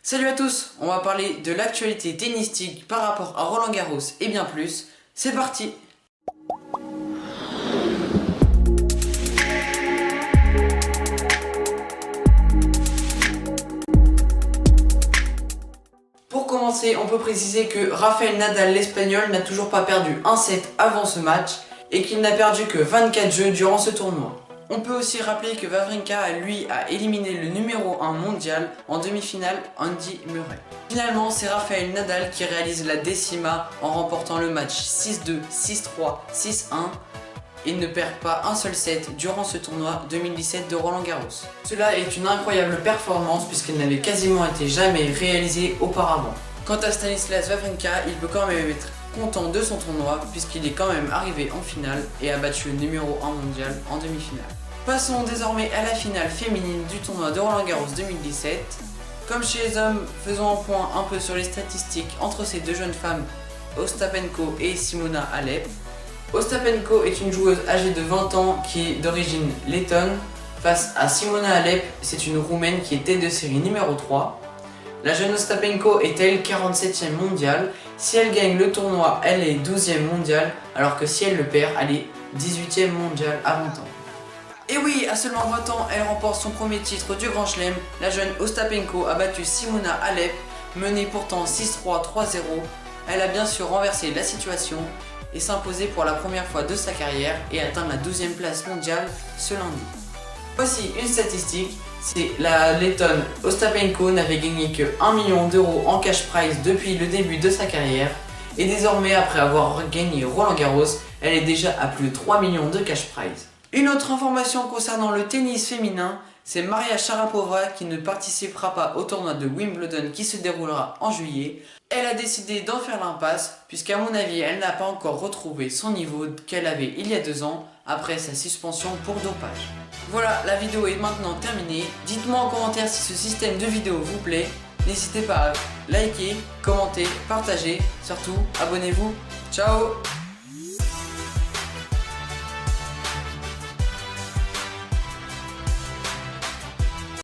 Salut à tous, on va parler de l'actualité tennistique par rapport à Roland Garros et bien plus. C'est parti! Pour commencer, on peut préciser que Rafael Nadal, l'Espagnol, n'a toujours pas perdu un set avant ce match et qu'il n'a perdu que 24 jeux durant ce tournoi. On peut aussi rappeler que Wawrinka, lui, a éliminé le numéro 1 mondial en demi-finale, Andy Murray. Finalement, c'est Rafael Nadal qui réalise la décima en remportant le match 6-2, 6-3, 6-1 et ne perd pas un seul set durant ce tournoi 2017 de Roland Garros. Cela est une incroyable performance puisqu'elle n'avait quasiment été jamais réalisée auparavant. Quant à Stanislas Wawrinka, il peut quand même être content de son tournoi puisqu'il est quand même arrivé en finale et a battu le numéro 1 mondial en demi-finale. Passons désormais à la finale féminine du tournoi de Roland Garros 2017. Comme chez les hommes, faisons un point un peu sur les statistiques entre ces deux jeunes femmes, Ostapenko et Simona Halep. Ostapenko est une joueuse âgée de 20 ans qui est d'origine lettonne face à Simona Halep, c'est une roumaine qui est tête de série numéro 3. La jeune Ostapenko est elle 47e mondiale. Si elle gagne le tournoi, elle est 12e mondiale, alors que si elle le perd, elle est 18e mondiale à 20 ans. Et oui, à seulement 20 ans, elle remporte son premier titre du Grand Chelem. La jeune Ostapenko a battu Simona Halep, menée pourtant 6-3, 3-0. Elle a bien sûr renversé la situation et s'imposé pour la première fois de sa carrière et atteint la 12e place mondiale ce lundi. Voici une statistique. C'est la lettonne Ostapenko n'avait gagné que 1 million d'euros en cash prize depuis le début de sa carrière et désormais après avoir gagné Roland Garros, elle est déjà à plus de 3 millions de cash prize. Une autre information concernant le tennis féminin, c'est Maria Sharapova qui ne participera pas au tournoi de Wimbledon qui se déroulera en juillet. Elle a décidé d'en faire l'impasse puisqu'à mon avis elle n'a pas encore retrouvé son niveau qu'elle avait il y a 2 ans après sa suspension pour dopage. Voilà, la vidéo est maintenant terminée. Dites-moi en commentaire si ce système de vidéo vous plaît. N'hésitez pas à liker, commenter, partager. Surtout, abonnez-vous. Ciao!